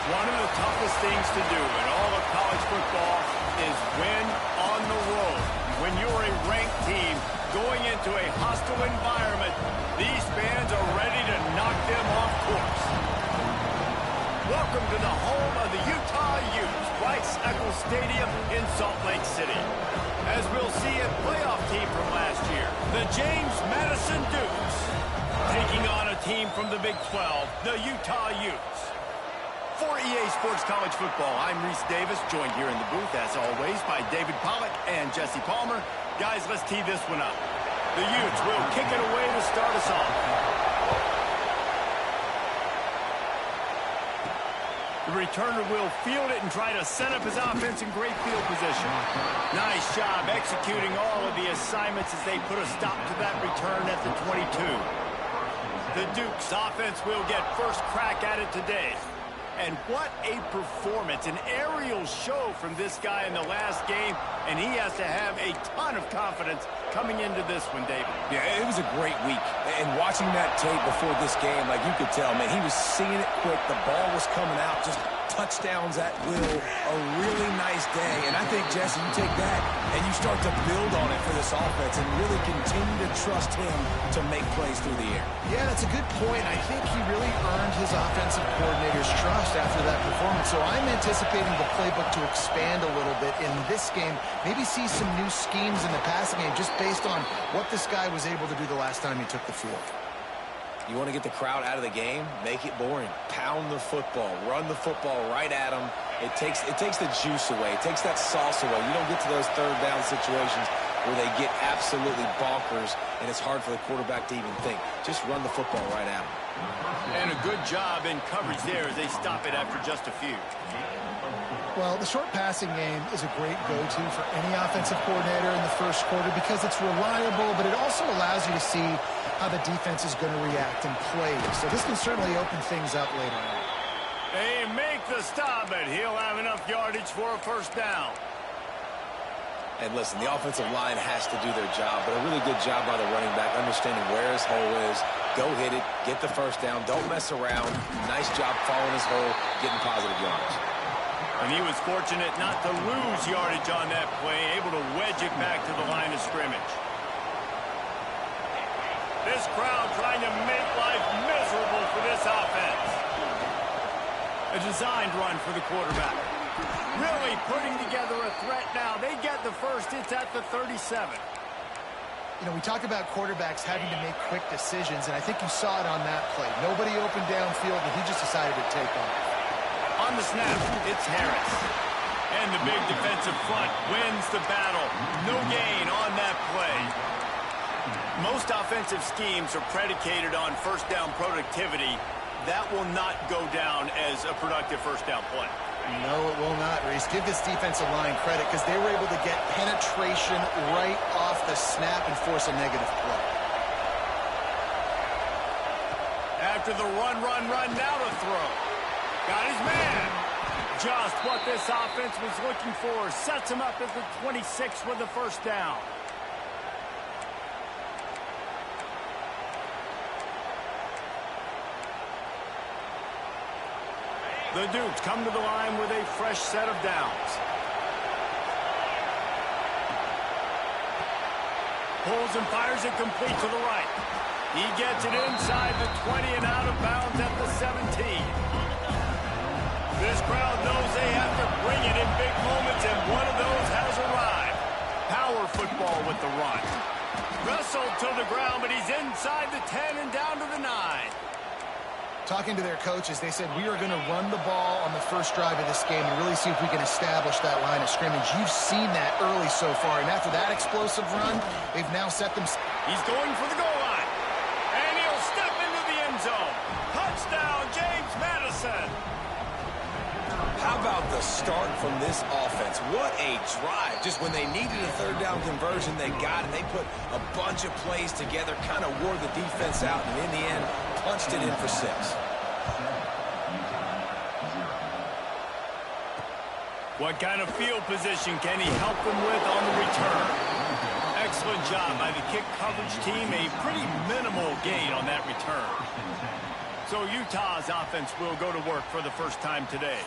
One of the toughest things to do in all of college football is win on the road. When you're a ranked team going into a hostile environment, these fans are ready to knock them off course. Welcome to the home of the Utah Utes, Rice-Eccles Stadium in Salt Lake City. As we'll see a playoff team from last year, the Madison Dukes, taking on a team from the Big 12, the Utah Utes. For EA Sports College Football, I'm Reese Davis, joined here in the booth, as always, by David Pollack and Jesse Palmer. Guys, let's tee this one up. The Utes will kick it away to start us off. The returner will field it and try to set up his offense in great field position. Nice job executing all of the assignments as they put a stop to that return at the 22. The Dukes offense will get first crack at it today. And what a performance, an aerial show from this guy in the last game, and he has to have a ton of confidence coming into this one, David. Yeah, it was a great week, and watching that tape before this game, like you could tell, man, he was seeing it quick, the ball was coming out, just touchdowns at will, a really nice day, and I think, Jesse, you take that and you start to build on it for this offense and really continue to trust him to make plays through the air. Yeah, that's a good point. I think he really earned his offensive coordinator's trust after that performance, so I'm anticipating the playbook to expand a little bit in this game, maybe see some new schemes in the passing game just based on what this guy was able to do the last time he took the field. You want to get the crowd out of the game? Make it boring. Pound the football. Run the football right at them. It takes the juice away. It takes that sauce away. You don't get to those third down situations where they get absolutely bonkers, and it's hard for the quarterback to even think. Just run the football right at them. And a good job in coverage there as they stop it after just a few. Well, the short passing game is a great go-to for any offensive coordinator in the first quarter because it's reliable, but it also allows you to see how the defense is going to react and play. So this can certainly open things up later on. They make the stop, but he'll have enough yardage for a first down. And listen, the offensive line has to do their job, but a really good job by the running back, understanding where his hole is. Go hit it, get the first down, don't mess around. Nice job following his hole, getting positive yards. And he was fortunate not to lose yardage on that play, able to wedge it back to the line of scrimmage. This crowd trying to make life miserable for this offense. A designed run for the quarterback. Really putting together a threat now. They get the first. It's at the 37. You know, we talked about quarterbacks having to make quick decisions, and I think you saw it on that play. Nobody opened downfield, and he just decided to take off. On the snap, it's Harris. And the big defensive front wins the battle. No gain on that play. Most offensive schemes are predicated on first down productivity. That will not go down as a productive first down play. No, it will not, Reese. Give this defensive line credit because they were able to get penetration right off the snap and force a negative play. After the run, now to throw. Got his man. Just what this offense was looking for. Sets him up at the 26 with the first down. The Dukes come to the line with a fresh set of downs. Pulls and fires it complete to the right. He gets it inside the 20 and out of bounds at the 17. This crowd knows they have to bring it in big moments, and one of those has arrived. Power football with the run. Wrestled to the ground, but he's inside the 10 and down to the 9. Talking to their coaches, they said, we are going to run the ball on the first drive of this game and really see if we can establish that line of scrimmage. You've seen that early so far, and after that explosive run, they've now set them. He's going for the goal line, and he'll step into the end zone. Touchdown, Madison. How about the start from this offense? What a drive. Just when they needed a third down conversion, they got it. They put a bunch of plays together, kind of wore the defense out, and in the end, punched it in for 6. What kind of field position can he help them with on the return? Excellent job by the kick coverage team. A pretty minimal gain on that return. So Utah's offense will go to work for the first time today.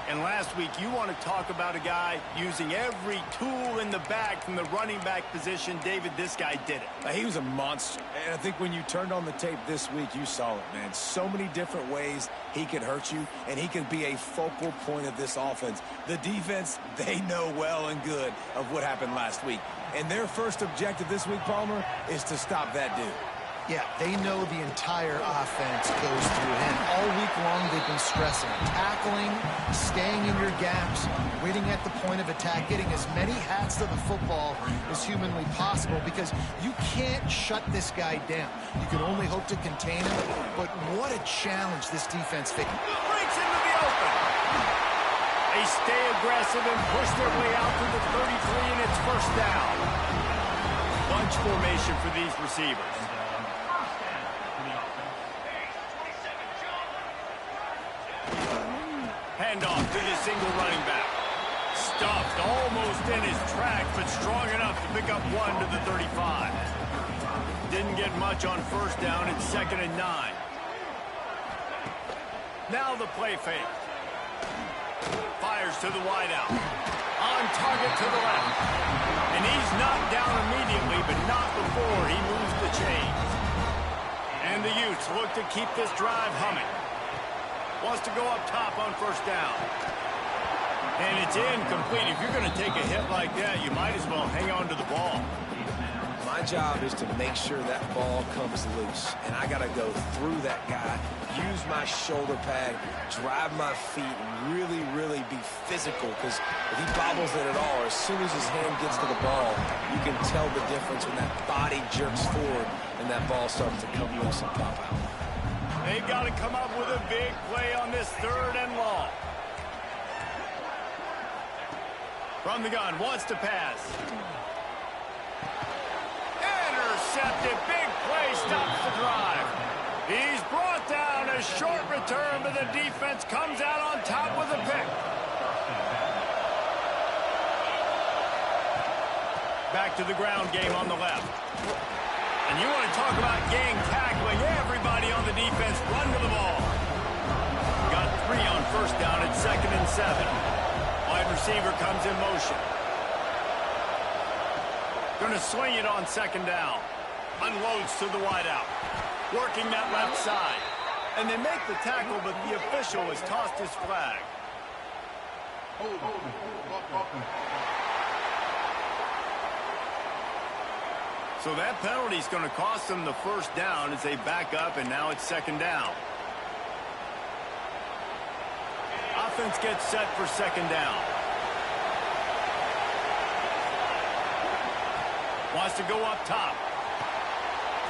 And last week, you want to talk about a guy using every tool in the bag from the running back position. David, this guy did it. He was a monster. And I think when you turned on the tape this week, you saw it, man. So many different ways he could hurt you, and he could be a focal point of this offense. The defense, they know well and good of what happened last week. And their first objective this week, Palmer, is to stop that dude. Yeah, they know the entire offense goes through him. All week long, they've been stressing. Tackling, staying in your gaps, waiting at the point of attack, getting as many hats to the football as humanly possible because you can't shut this guy down. You can only hope to contain him, but what a challenge this defense faces. Breaks into the open. They stay aggressive and push their way out to the 33, and it's first down. Bunch formation for these receivers. Handoff to the single running back. Stuffed almost in his tracks, but strong enough to pick up one to the 35. Didn't get much on first down. It's 2nd and 9. Now the play fake. Fires to the wideout. On target to the left. And he's knocked down immediately, but not before he moves the chains. And the Utes look to keep this drive humming. Wants to go up top on first down. And it's incomplete. If you're going to take a hit like that, you might as well hang on to the ball. My job is to make sure that ball comes loose. And I got to go through that guy, use my shoulder pad, drive my feet, and really, really be physical. Because if he bobbles it at all, as soon as his hand gets to the ball, you can tell the difference when that body jerks forward and that ball starts to come loose and pop out. They've got to come up with a big play on this 3rd and long. From the gun, wants to pass. Intercepted, big play, stops the drive. He's brought down, a short return, but the defense comes out on top with a pick. Back to the ground game on the left. And you want to talk about gang tackling. Everybody on the defense run to the ball. Got 3 on first down at 2nd and 7. Wide receiver comes in motion. Going to swing it on 2nd down. Unloads to the wideout. Working that left side. And they make the tackle, but the official has tossed his flag. So that penalty is going to cost them the first down as they back up, and now it's 2nd down. Offense gets set for 2nd down. Wants to go up top.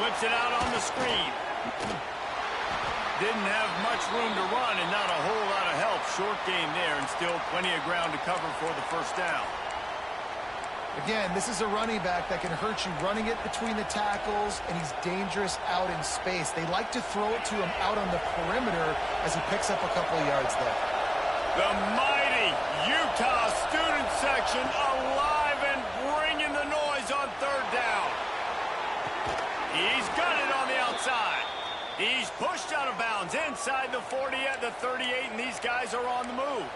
Flips it out on the screen. Didn't have much room to run and not a whole lot of help. Short game there and still plenty of ground to cover for the first down. Again, this is a running back that can hurt you running it between the tackles, and he's dangerous out in space. They like to throw it to him out on the perimeter as he picks up a couple of yards there. The mighty Utah student section alive and bringing the noise on 3rd down. He's got it on the outside. He's pushed out of bounds inside the 40 at the 38, and these guys are on the move.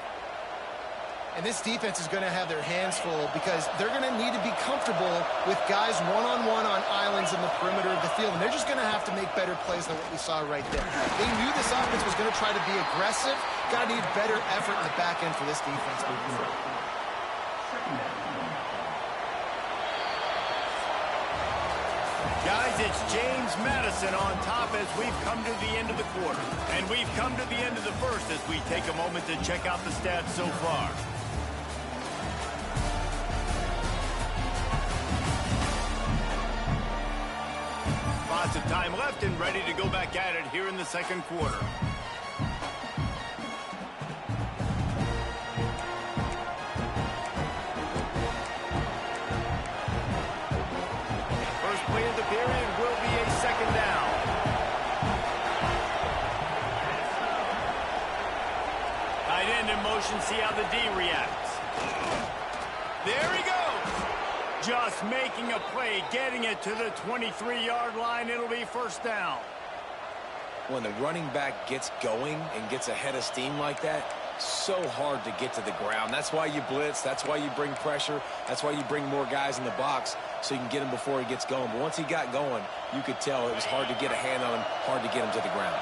And this defense is going to have their hands full because they're going to need to be comfortable with guys one-on-one on islands in the perimeter of the field. And they're just going to have to make better plays than what we saw right there. They knew this offense was going to try to be aggressive. Got to need better effort in the back end for this defense moving forward. Guys, it's James Madison on top as we've come to the end of the quarter. And we've come to the end of the first as we take a moment to check out the stats so far. Lots of time left and ready to go back at it here in the 2nd quarter. First play of the period will be a 2nd down. Tight end in motion, see how the D reacts. There he goes. Just making a play, getting it to the 23-yard line. It'll be first down. when the running back gets going and gets ahead of steam like that, so hard to get to the ground. That's why you blitz. That's why you bring pressure. That's why you bring more guys in the box so you can get him before he gets going. But once he got going, you could tell it was hard to get a hand on him, hard to get him to the ground.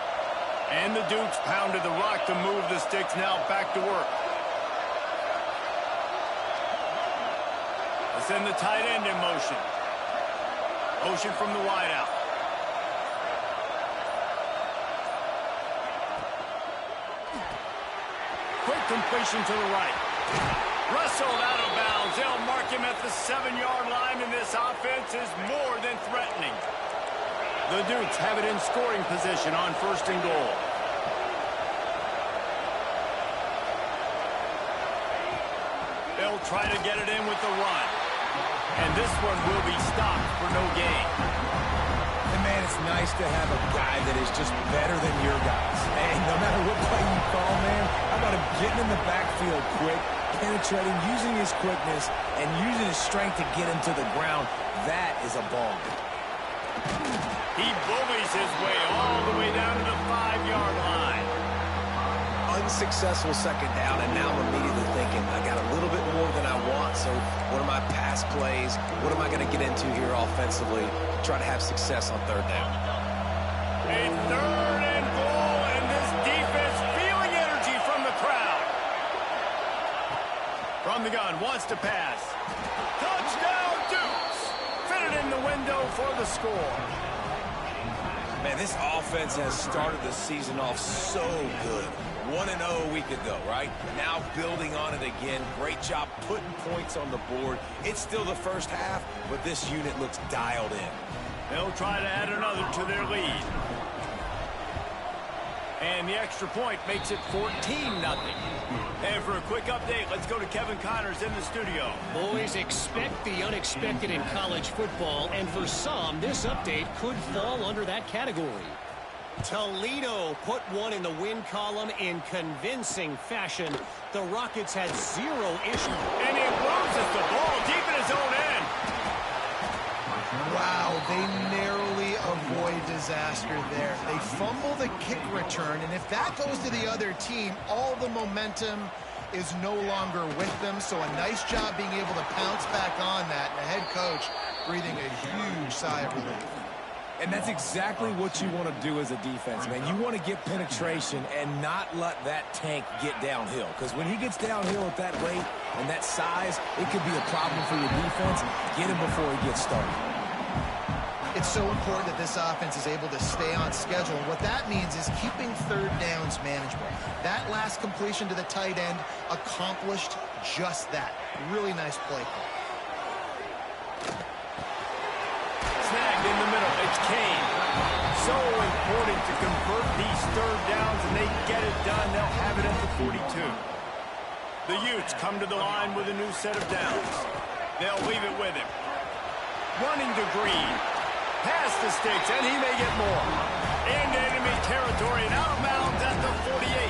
And the Dukes pounded the rock to move the sticks now back to work. They send the tight end in motion. Motion from the wideout. Quick completion to the right. Wrestled out of bounds. They'll mark him at the 7-yard line, and this offense is more than threatening. The Dukes have it in scoring position on 1st and goal. They'll try to get it in with the run. And this one will be stopped for no gain. And man, it's nice to have a guy that is just better than your guys. And no matter what play you call, man, how about him getting in the backfield quick, penetrating, using his quickness, and using his strength to get him to the ground. That is a ball. He bullies his way all the way down to the 5-yard line. Unsuccessful 2nd down, and now I'm immediately thinking, I got a little bit more than I want, so what are my pass plays? What am I going to get into here offensively to try to have success on 3rd down? A 3rd and goal, and this defense feeling energy from the crowd. From the gun, wants to pass. Touchdown, Dukes! Fitted in the window for the score. Man, this offense has started the season off so good. 1-0 a week ago, right? Now building on it again. Great job putting points on the board. It's still the first half, but this unit looks dialed in. They'll try to add another to their lead. And the extra point makes it 14-0. And for a quick update, let's go to Kevin Connors in the studio. Boys, expect the unexpected in college football, and for some, this update could fall under that category. Toledo put one in the win column in convincing fashion. The Rockets had 0 issue. And he loses the ball deep in his own end. Wow, they narrowly avoid disaster there. They fumble the kick return, and if that goes to the other team, all the momentum is no longer with them. So a nice job being able to pounce back on that, and the head coach breathing a huge sigh of relief. And that's exactly what you want to do as a defense, man. You want to get penetration and not let that tank get downhill. Because when he gets downhill at that rate and that size, it could be a problem for your defense. Get him before he gets started. It's so important that this offense is able to stay on schedule. And what that means is keeping 3rd downs manageable. That last completion to the tight end accomplished just that. Really nice play call. Snagged in the middle. It's Kane. So important to convert these 3rd downs, and they get it done. They'll have it at the 42. The Utes come to the line with a new set of downs. They'll leave it with him. Running to Green. Past the sticks, and he may get more. Into enemy territory and out of bounds at the 48.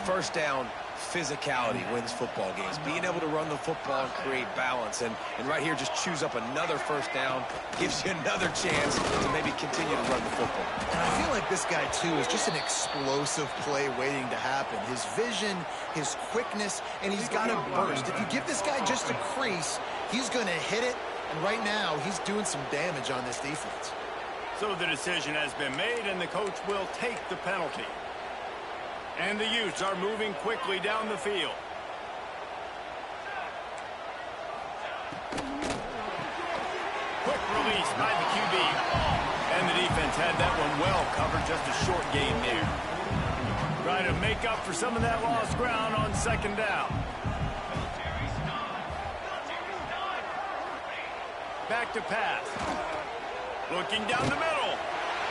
1st down, physicality wins football games. Being able to run the football and create balance. And right here, just choose up another 1st down. Gives you another chance to maybe continue to run the football. And I feel like this guy, too, is just an explosive play waiting to happen. His vision, his quickness, and he's got a burst. If you give this guy just a crease, he's going to hit it. And right now, he's doing some damage on this defense. So the decision has been made, and the coach will take the penalty. And the Utes are moving quickly down the field. Quick release by the QB. And the defense had that one well covered, just a short gain there. Try to make up for some of that lost ground on 2nd down. Back to pass. Looking down the middle.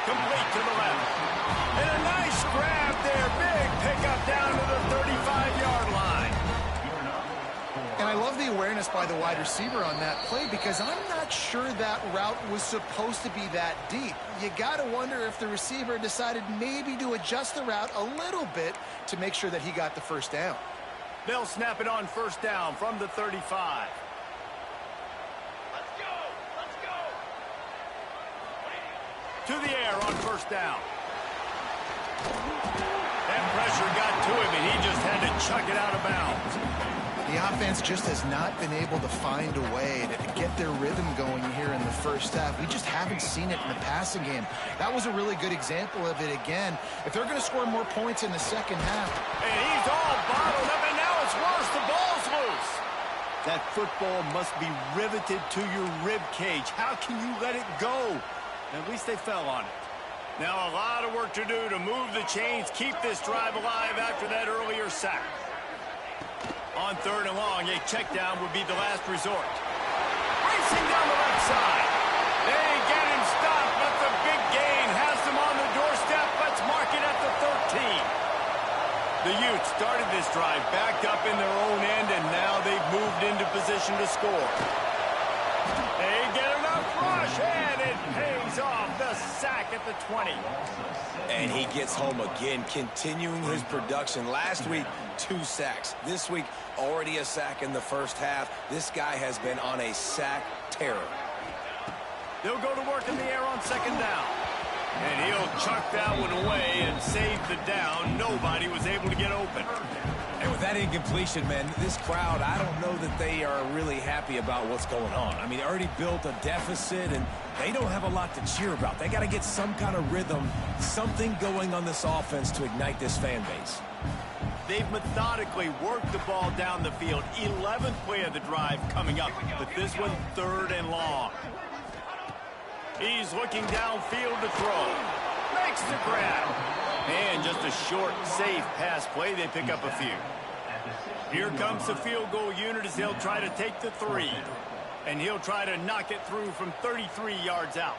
Complete to the left. And a nice grab there. Big pickup down to the 35-yard line. And I love the awareness by the wide receiver on that play because I'm not sure that route was supposed to be that deep. You got to wonder if the receiver decided maybe to adjust the route a little bit to make sure that he got the 1st down. They'll snap it on 1st down from the 35. To the air on 1st down. That pressure got to him, and he just had to chuck it out of bounds. The offense just has not been able to find a way to get their rhythm going here in the first half. We just haven't seen it in the passing game. That was a really good example of it again. If they're going to score more points in the second half. And he's all bottled up, and now it's worse. The ball's loose. That football must be riveted to your rib cage. How can you let it go? At least they fell on it. Now a lot of work to do to move the chains, keep this drive alive after that earlier sack. On 3rd and long, a check down would be the last resort. Racing down the left side. They get him stopped, but the big gain has them on the doorstep. Let's mark it at the 13. The Utes started this drive backed up in their own end, and now they've moved into position to score. They get enough rush, and it pays off. The sack at the 20. And he gets home again, continuing his production. Last week, 2 sacks. This week, already a sack in the first half. This guy has been on a sack terror. They'll go to work in the air on 2nd down. And he'll chuck that one away and save the down. Nobody was able to get open. And with that incompletion, man, this crowd, I don't know that they are really happy about what's going on. I mean, they already built a deficit, and they don't have a lot to cheer about. They got to get some kind of rhythm, something going on this offense to ignite this fan base. They've methodically worked the ball down the field. 11th play of the drive coming up, but this one 3rd and long. He's looking downfield to throw. Makes the grab. And just a short, safe pass play. They pick up a few. Here comes the field goal unit as they'll try to take the 3. And he'll try to knock it through from 33 yards out.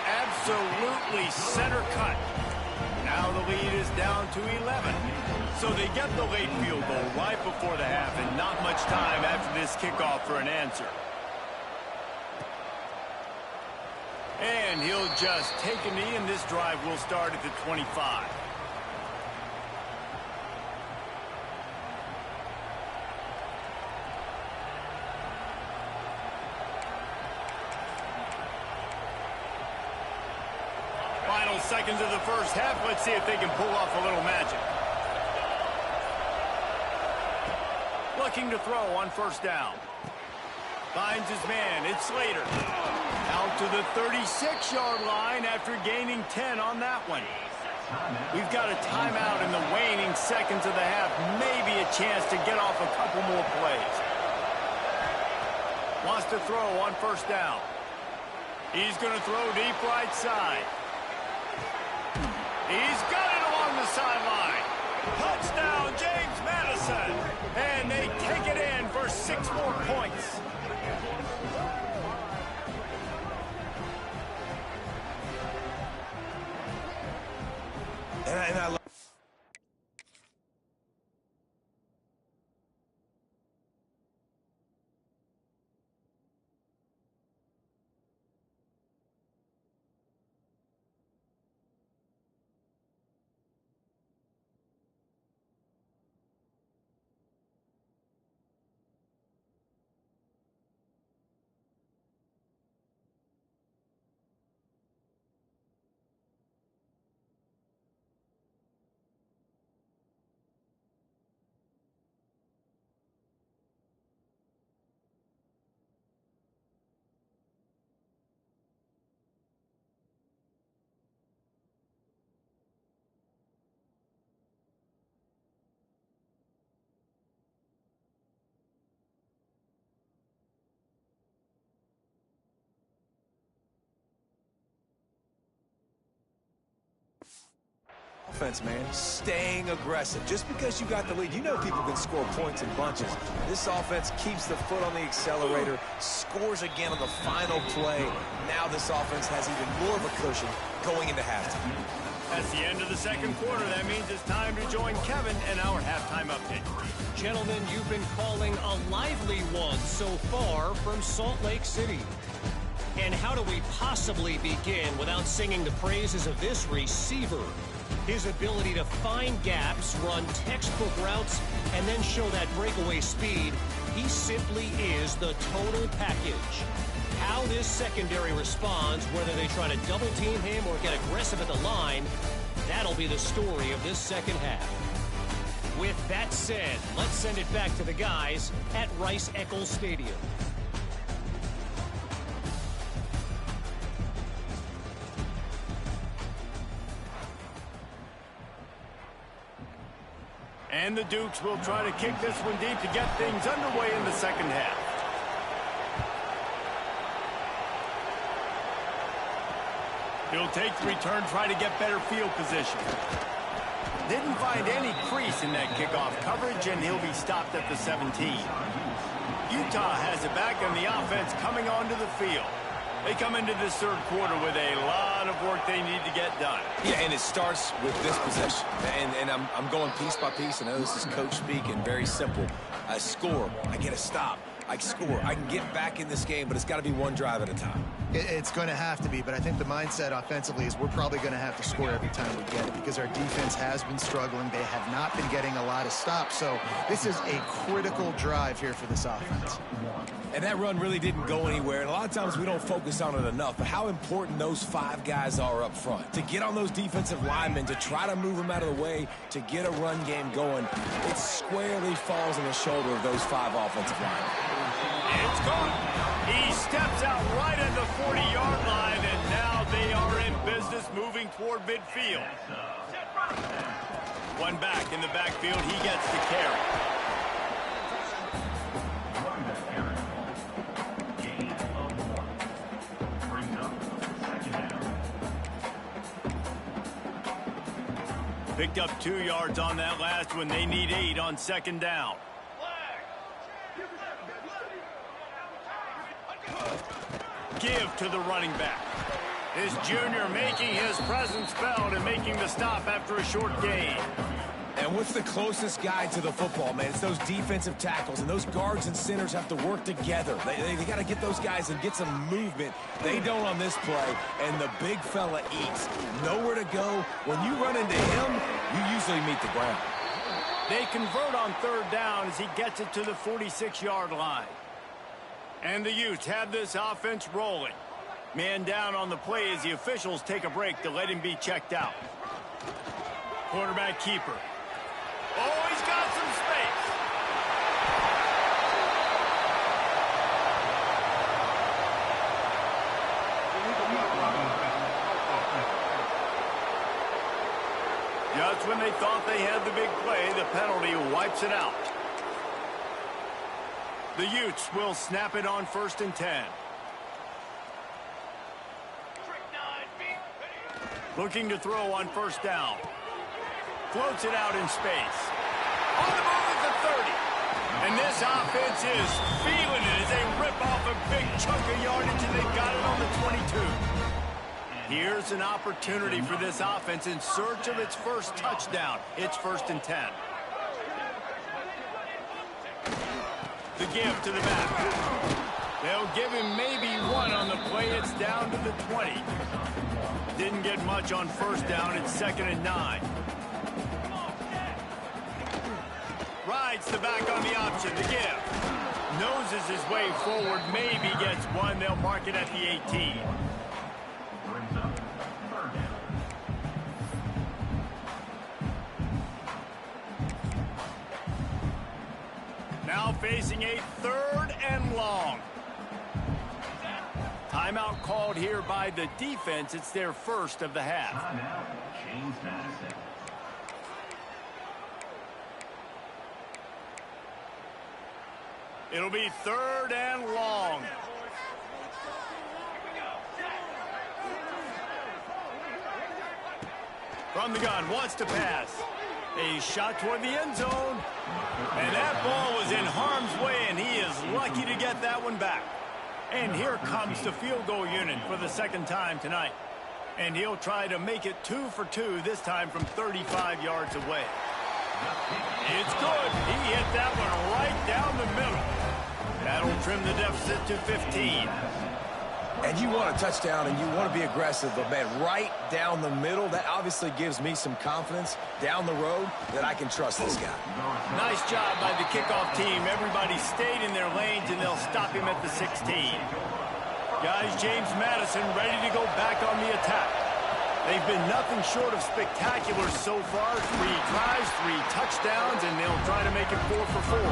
Absolutely center cut. Now the lead is down to 11. So they get the late field goal right before the half, and not much time after this kickoff for an answer. And he'll just take a knee, and this drive will start at the 25. Final seconds of the first half. Let's see if they can pull off a little magic. Looking to throw on 1st down. Finds his man. It's Slater. Out to the 36-yard line after gaining 10 on that one. We've got a timeout in the waning seconds of the half. Maybe a chance to get off a couple more plays. Wants to throw on 1st down. He's going to throw deep right side. He's got it along the sideline. Touchdown, James Madison. And they take it in for 6 more points. And I love offense, man, staying aggressive. Just because you got the lead, you know people can score points in bunches. This offense keeps the foot on the accelerator, scores again on the final play. Now this offense has even more of a cushion going into halftime. That's the end of the second quarter. That means it's time to join Kevin in our halftime update. Gentlemen, you've been calling a lively one so far from Salt Lake City. And how do we possibly begin without singing the praises of this receiver? His ability to find gaps, run textbook routes, and then show that breakaway speed. He simply is the total package. How this secondary responds, whether they try to double-team him or get aggressive at the line, that'll be the story of this second half. With that said, let's send it back to the guys at Rice-Eccles Stadium. And the Dukes will try to kick this one deep to get things underway in the second half. He'll take the return, try to get better field position. Didn't find any crease in that kickoff coverage, and he'll be stopped at the 17. Utah has it back, and the offense coming onto the field. They come into this third quarter with a lot of work they need to get done. Yeah, and it starts with this possession. And I'm going piece by piece. I know this is coach speak and very simple. I score. I get a stop. I score. I can get back in this game, but it's got to be one drive at a time. It's going to have to be, but I think the mindset offensively is we're probably going to have to score every time we get it because our defense has been struggling. They have not been getting a lot of stops, so this is a critical drive here for this offense. And that run really didn't go anywhere, and a lot of times we don't focus on it enough, but how important those 5 guys are up front. To get on those defensive linemen, to try to move them out of the way, to get a run game going, it squarely falls on the shoulder of those 5 offensive linemen. It's gone. He steps out right at the 40-yard line, and now they are in business moving toward midfield. One back in the backfield. He gets the carry. Picked up 2 yards on that last one. They need 8 on second down. Give to the running back. This junior making his presence felt and making the stop after a short gain. And what's the closest guy to the football, man? It's those defensive tackles, and those guards and centers have to work together. They got to get those guys and get some movement. They don't on this play, and the big fella eats. Nowhere to go. When you run into him, you usually meet the ground. They convert on third down as he gets it to the 46-yard line. And the Utes have this offense rolling. Man down on the play as the officials take a break to let him be checked out. Quarterback keeper. Oh, he's got some space. Just when they thought they had the big play, the penalty wipes it out. The Utes will snap it on 1st and 10. Looking to throw on 1st down. Floats it out in space. On the move at the 30. And this offense is feeling it as they rip off a big chunk of yardage, and they've got it on the 22. Here's an opportunity for this offense in search of its first touchdown. It's 1st and 10. The give to the back. They'll give him maybe 1 on the play. It's down to the 20. Didn't get much on 1st down. It's 2nd and 9. Rides the back on the option. The give. Noses his way forward. Maybe gets 1. They'll mark it at the 18. Now facing a 3rd and long. Timeout called here by the defense. It's their first of the half. It'll be 3rd and long. From the gun, wants to pass. A shot toward the end zone. And that ball was in harm's way, and he is lucky to get that one back. And here comes the field goal unit for the 2nd time tonight. And he'll try to make it 2 for 2, this time from 35 yards away. It's good. He hit that one right down the middle. That'll trim the deficit to 15. And you want a touchdown, and you want to be aggressive, but, man, right down the middle, that obviously gives me some confidence down the road that I can trust this guy. Nice job by the kickoff team. Everybody stayed in their lanes, and they'll stop him at the 16. Guys, James Madison ready to go back on the attack. They've been nothing short of spectacular so far. 3 tries, 3 touchdowns, and they'll try to make it 4 for 4.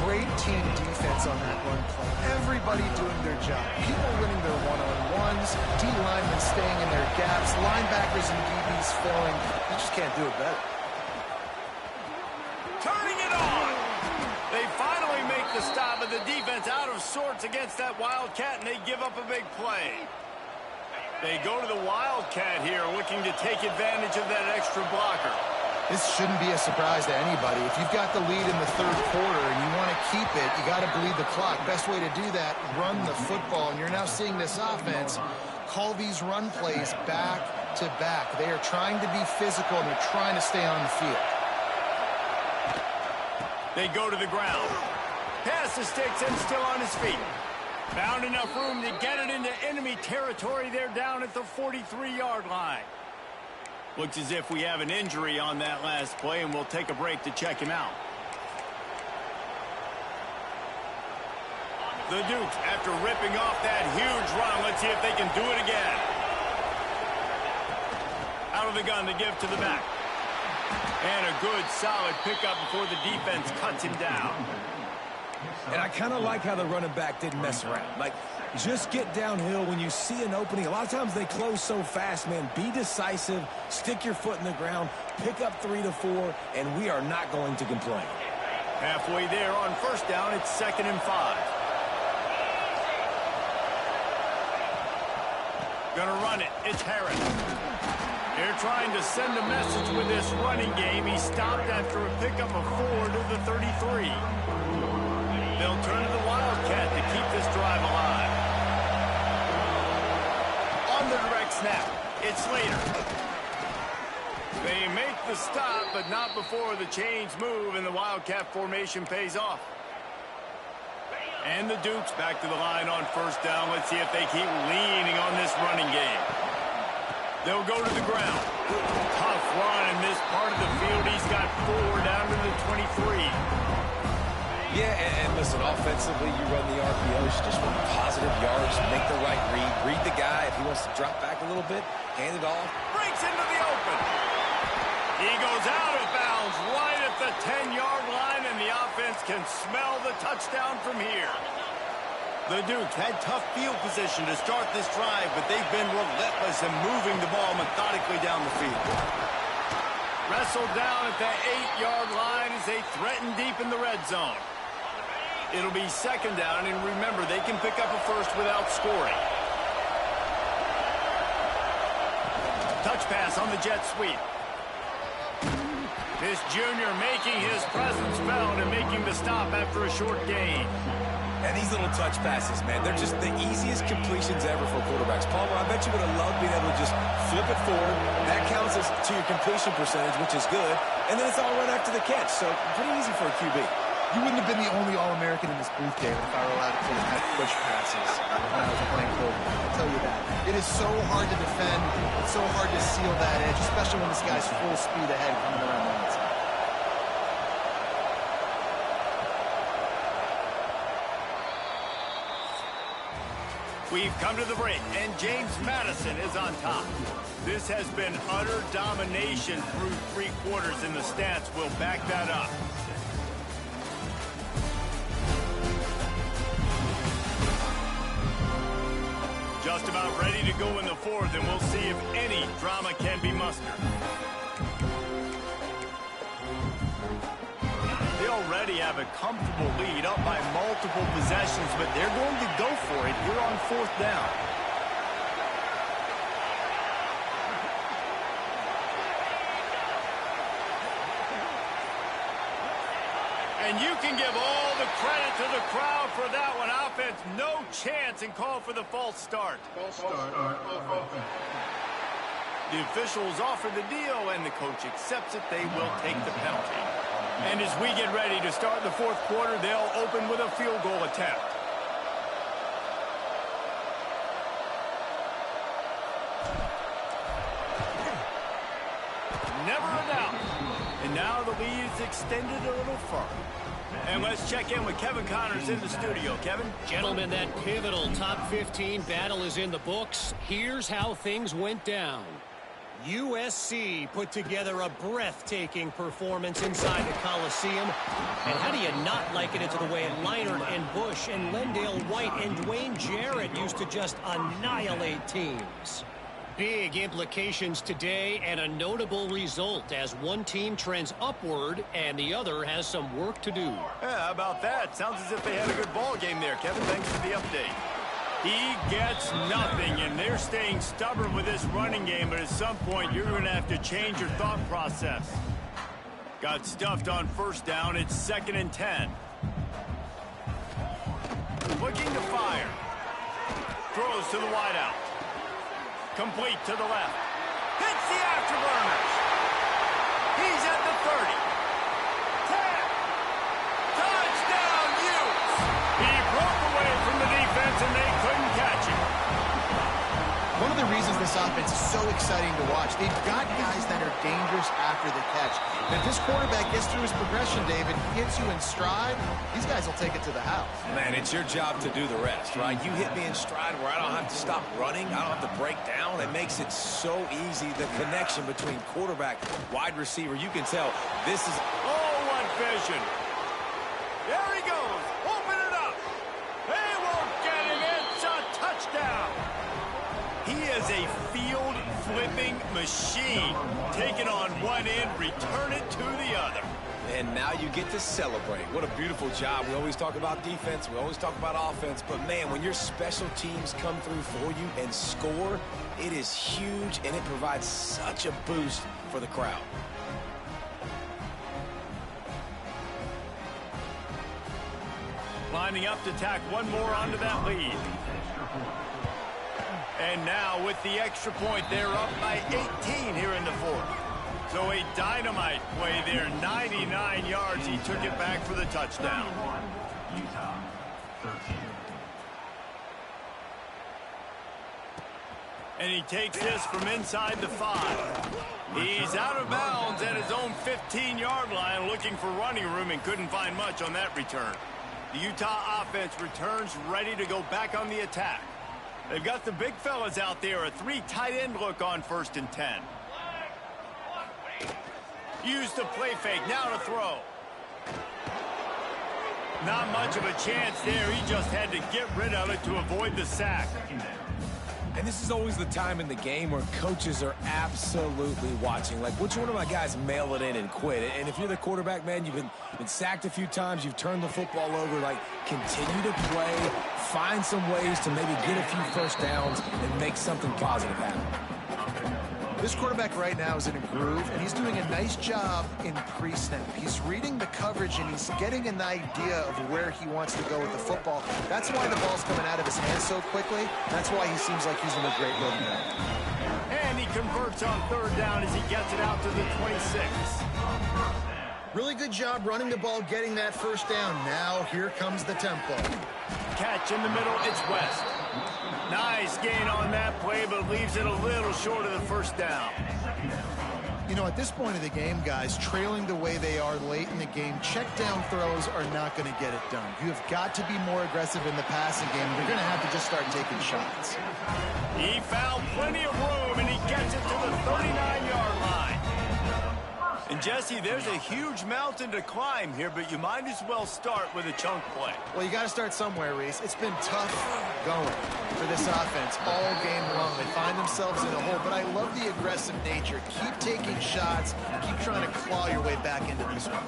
Great team defense on that run play. Everybody doing their job. People winning their one-on-ones, D linemen staying in their gaps, linebackers and DBs filling. You just can't do it better. Turning it on! They finally make the stop, and the defense out of sorts against that Wildcat, and they give up a big play. They go to the Wildcat here, looking to take advantage of that extra blocker. This shouldn't be a surprise to anybody. If you've got the lead in the third quarter and you want to keep it, you got to bleed the clock. Best way to do that, run the football. And you're now seeing this offense call these run plays back to back. They are trying to be physical, and they're trying to stay on the field. They go to the ground. Pass the sticks and still on his feet. Found enough room to get it into enemy territory. They're down at the 43-yard line. Looks as if we have an injury on that last play, and we'll take a break to check him out. The Dukes, after ripping off that huge run, let's see if they can do it again. Out of the gun to give to the back. And a good, solid pickup before the defense cuts him down. And I kind of like how the running back didn't mess around. Like, just get downhill when you see an opening. A lot of times they close so fast, man. Be decisive, stick your foot in the ground, pick up 3 to 4, and we are not going to complain. Halfway there on first down, it's 2nd and 5. Gonna run it. It's Harris. They're trying to send a message with this running game. He stopped after a pickup of 4 to the 33. They'll turn to the Wildcat to keep this drive alive. On the direct snap, it's Slater. They make the stop, but not before the chains move and the Wildcat formation pays off. And the Dukes back to the line on first down. Let's see if they keep leaning on this running game. They'll go to the ground. Tough run in this part of the field. He's got 4 down to the 23. Yeah, and listen, offensively, you run the RPOs, just run positive yards, make the right read the guy. If he wants to drop back a little bit, hand it off. Breaks into the open. He goes out of bounds right at the 10-yard line, and the offense can smell the touchdown from here. The Dukes had tough field position to start this drive, but they've been relentless in moving the ball methodically down the field. Wrestled down at the 8-yard line as they threaten deep in the red zone. It'll be 2nd down, and remember, they can pick up a first without scoring. Touch pass on the jet sweep. This junior making his presence felt and making the stop after a short gain. And these little touch passes, man, they're just the easiest completions ever for quarterbacks. Palmer, I bet you would have loved being able to just flip it forward. That counts as to your completion percentage, which is good. And then it's all right after the catch, so pretty easy for a QB. You wouldn't have been the only All-American in this booth, David, if I were allowed to put in push passes when I was playing football. I'll tell you that. It is so hard to defend. It's so hard to seal that edge, especially when this guy's full speed ahead coming around the outside. We've come to the break, and James Madison is on top. This has been utter domination through 3 quarters, and the stats will back that up. Just about ready to go in the 4th, and we'll see if any drama can be mustered. They already have a comfortable lead, up by multiple possessions, but they're going to go for it here on 4th down. And you can give all the credit to the crowd for that one. Offense, no chance, and call for the false start. The officials offer the deal, and the coach accepts it. They will take the penalty. And as we get ready to start the 4th quarter, they'll open with a field goal attempt. Never a doubt. And And now the lead is extended a little further. And let's check in with Kevin Connors in the studio. Kevin? Gentlemen, that pivotal top 15 battle is in the books. Here's how things went down. USC put together a breathtaking performance inside the Coliseum. And how do you not liken it to the way Leinart and Bush and Lendale White and Dwayne Jarrett used to just annihilate teams? Big implications today and a notable result as one team trends upward and the other has some work to do. Yeah, how about that? Sounds as if they had a good ball game there, Kevin. Thanks for the update. He gets nothing, and they're staying stubborn with this running game, but at some point you're going to have to change your thought process. Got stuffed on first down. It's 2nd and 10. Looking to fire. Throws to the wideout. Complete to the left. Hits the afterburners. He's at the 30. 10. Touchdown, Utes. He broke away from the defense and they couldn't catch him. One of the reasons this offense is so exciting to watch, they've got guys that are dangerous after the catch. And if this quarterback gets through his progression, David, hits you in stride, these guys will take it to the house. Man, it's your job to do the rest, right? You hit me in stride where I don't have to stop running. I don't have to break down. It makes it so easy. The connection between quarterback, wide receiver, you can tell this is... Oh, what vision. There he goes. Open it up. They won't get him. It's a touchdown. He is a field-flipping machine. Taking on one end, return it to the other. And now you get to celebrate. What a beautiful job. We always talk about defense. We always talk about offense. But, man, when your special teams come through for you and score, it is huge, and it provides such a boost for the crowd. Lining up to tack one more onto that lead. And now with the extra point, they're up by 18 here in the fourth. So a dynamite play there, 99 yards. He took it back for the touchdown. And he takes this from inside the 5. He's out of bounds at his own 15-yard line, looking for running room and couldn't find much on that return. The Utah offense returns ready to go back on the attack. They've got the big fellas out there, a 3 tight end look on 1st and 10. Use the play fake, now to throw. Not much of a chance there. He just had to get rid of it to avoid the sack. And this is always the time in the game where coaches are absolutely watching. Like, which one of my guys mail it in and quit? And if you're the quarterback, man, you've been sacked a few times, you've turned the football over, like, continue to play, find some ways to maybe get a few first downs and make something positive happen. This quarterback right now is in a groove, and he's doing a nice job in pre-snap. He's reading the coverage, and he's getting an idea of where he wants to go with the football. That's why the ball's coming out of his hands so quickly. That's why he seems like he's in a great rhythm now. And he converts on 3rd down as he gets it out to the 26. Really good job running the ball, getting that first down. Now here comes the tempo. Catch in the middle, it's West. Nice gain on that play, but leaves it a little short of the first down. You know, at this point of the game, guys, trailing the way they are late in the game, check down throws are not going to get it done. You have got to be more aggressive in the passing game. You're going to have to just start taking shots. He found plenty of room, and he gets it to the 39-yard line. And, Jesse, there's a huge mountain to climb here, but you might as well start with a chunk play. Well, you got to start somewhere, Reese. It's been tough going for this offense all game long. They find themselves in a hole, but I love the aggressive nature. Keep taking shots. Keep trying to claw your way back into this one.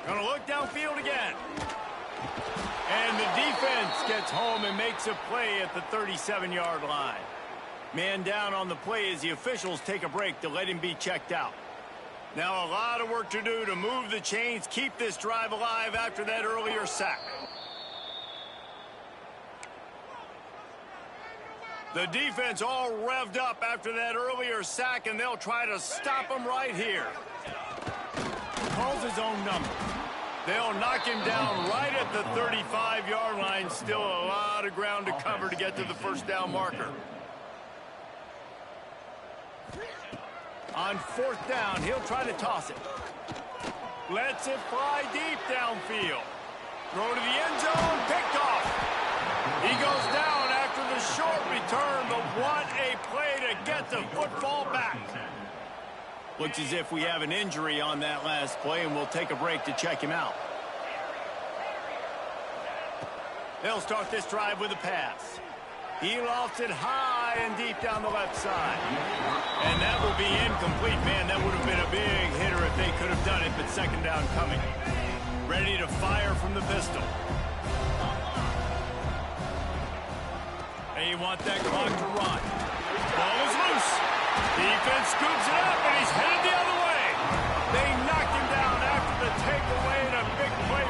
Gonna look downfield again. And the defense gets home and makes a play at the 37-yard line. Man down on the play as the officials take a break to let him be checked out. Now a lot of work to do to move the chains, keep this drive alive after that earlier sack. The defense all revved up after that earlier sack, and they'll try to stop him right here. Calls his own number. They'll knock him down right at the 35-yard line. Still a lot of ground to cover to get to the first down marker. On 4th down, he'll try to toss it. Lets it fly deep downfield. Throw to the end zone, picked off. He goes down after the short return, but what a play to get the football back. Looks as if we have an injury on that last play, and we'll take a break to check him out. They'll start this drive with a pass. He lofts it high and deep down the left side. And that will be incomplete. Man, that would have been a big hitter if they could have done it, but second down coming. Ready to fire from the pistol. They want that clock to run. Ball is loose. Defense scoops it up, and he's headed the other way. They knocked him down after the takeaway and a big play.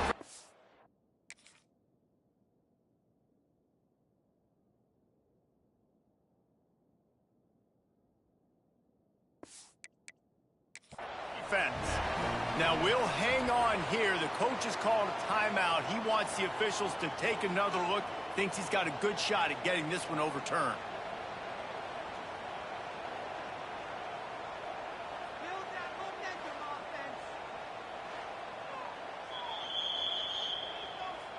Defense. Now we'll hang on here. The coach has called a timeout. He wants the officials to take another look. Thinks he's got a good shot at getting this one overturned.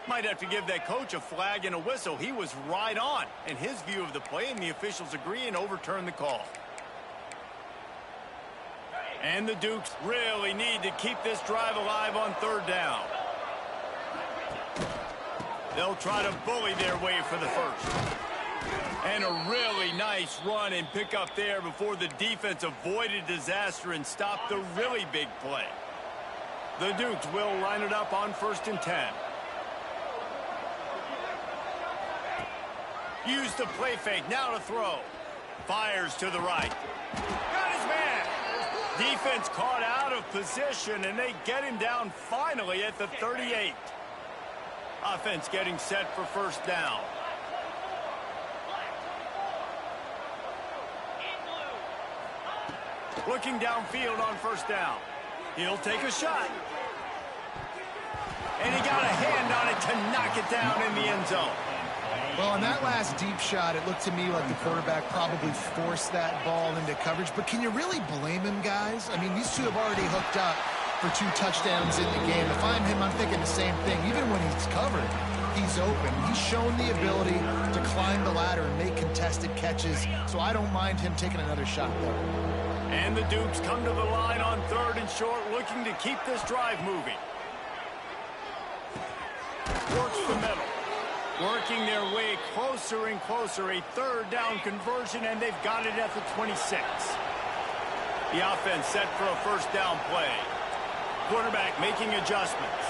Might have to give that coach a flag and a whistle. He was right on in his view of the play, and the officials agree and overturn the call. And the Dukes really need to keep this drive alive on 3rd down. They'll try to bully their way for the first. And a really nice run and pick up there before the defense avoided disaster and stopped the really big play. The Dukes will line it up on 1st and 10. Use the play fake, now to throw. Fires to the right. Got his man. Defense caught out of position, and they get him down finally at the 38. Offense getting set for 1st down. Looking downfield on 1st down. He'll take a shot. And he got a hand on it to knock it down in the end zone. Well, on that last deep shot, it looked to me like the quarterback probably forced that ball into coverage. But can you really blame him, guys? I mean, these two have already hooked up for 2 touchdowns in the game. If I'm him, I'm thinking the same thing. Even when he's covered, he's open. He's shown the ability to climb the ladder and make contested catches. So I don't mind him taking another shot there. And the Dukes come to the line on 3rd and short, looking to keep this drive moving. Works the middle. Working their way closer and closer. A 3rd down conversion, and they've got it at the 26. The offense set for a 1st down play. Quarterback making adjustments.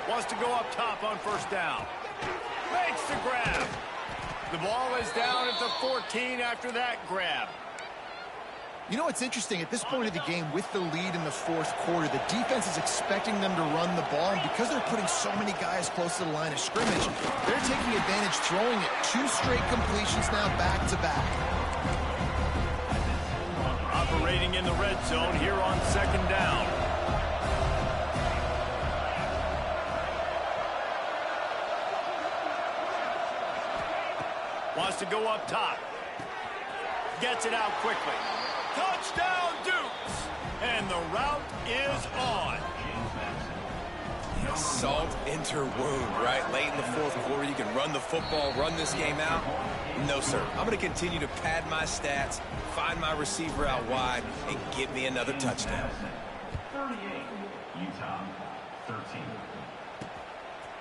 Wants to go up top on 1st down. Makes the grab. The ball is down at the 14 after that grab. You know, it's interesting. At this point of the game, with the lead in the 4th quarter, the defense is expecting them to run the ball. And because they're putting so many guys close to the line of scrimmage, they're taking advantage, throwing it. 2 straight completions now back-to-back. Operating in the red zone here on 2nd down. Wants to go up top. Gets it out quickly. Touchdown, Dukes! And the route is on. Salt into wound, right? Late in the 4th quarter, you can run the football, run this game out. No, sir. I'm going to continue to pad my stats, find my receiver out wide, and get me another touchdown. 38, Utah, 13.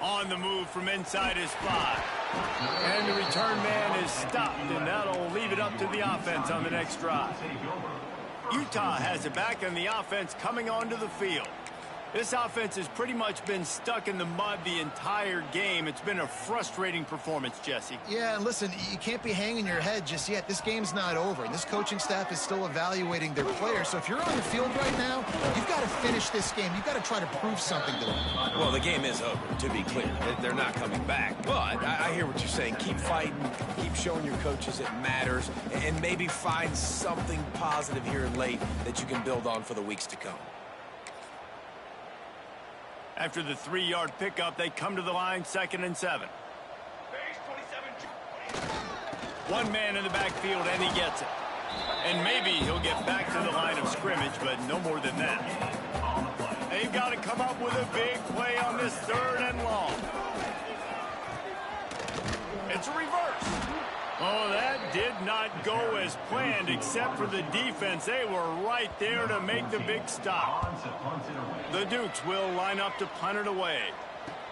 On the move from inside his 5. And the return man is stopped, and that'll leave it up to the offense on the next drive. Utah has it back, and the offense coming onto the field. This offense has pretty much been stuck in the mud the entire game. It's been a frustrating performance, Jesse. Yeah, and listen, you can't be hanging your head just yet. This game's not over, and this coaching staff is still evaluating their players. So if you're on the field right now, you've got to finish this game. You've got to try to prove something to them. Well, the game is over, to be clear. They're not coming back. But I hear what you're saying. Keep fighting. Keep showing your coaches it matters. And maybe find something positive here late that you can build on for the weeks to come. After the 3-yard pickup, they come to the line, 2nd and 7. One man in the backfield, and he gets it. And maybe he'll get back to the line of scrimmage, but no more than that. They've got to come up with a big play on this 3rd and long. It's a reverse. Oh, that did not go as planned, except for the defense. They were right there to make the big stop. The Dukes will line up to punt it away.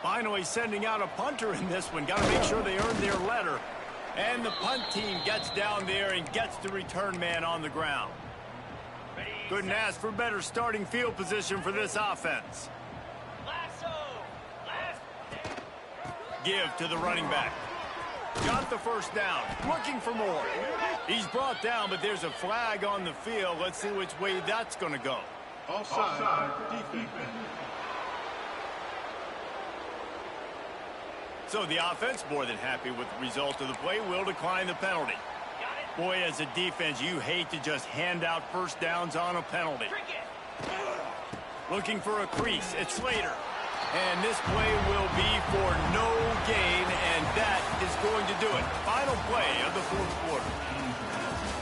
Finally sending out a punter in this one. Got to make sure they earn their letter. And the punt team gets down there and gets the return man on the ground. Couldn't ask for better starting field position for this offense. Give to the running back. Got the first down. Looking for more. He's brought down, but there's a flag on the field. Let's see which way that's going to go. Offside. Defense. So the offense, more than happy with the result of the play, will decline the penalty. Boy, as a defense, you hate to just hand out first downs on a penalty. Looking for a crease. It's Slater. And this play will be for no gain, and that is going to do it. Final play of the 4th quarter.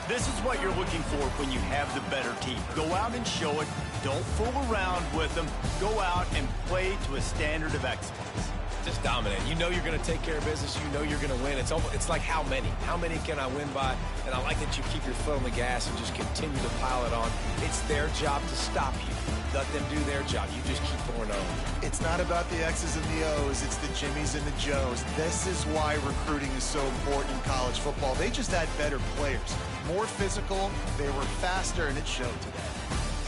This is what you're looking for when you have the better team. Go out and show it. Don't fool around with them. Go out and play to a standard of excellence. Just dominate. You know you're going to take care of business. You know you're going to win. It's like how many? How many can I win by? And I like that you keep your foot on the gas and just continue to pile it on. It's their job to stop you. Let them do their job. You just keep pouring on. It's not about the X's and the O's. It's the Jimmies and the Joes. This is why recruiting is so important in college football. They just had better players. More physical. They were faster, and it showed today.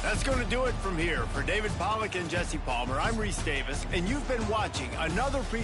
That's going to do it from here. For David Pollack and Jesse Palmer, I'm Reese Davis, and you've been watching another presentation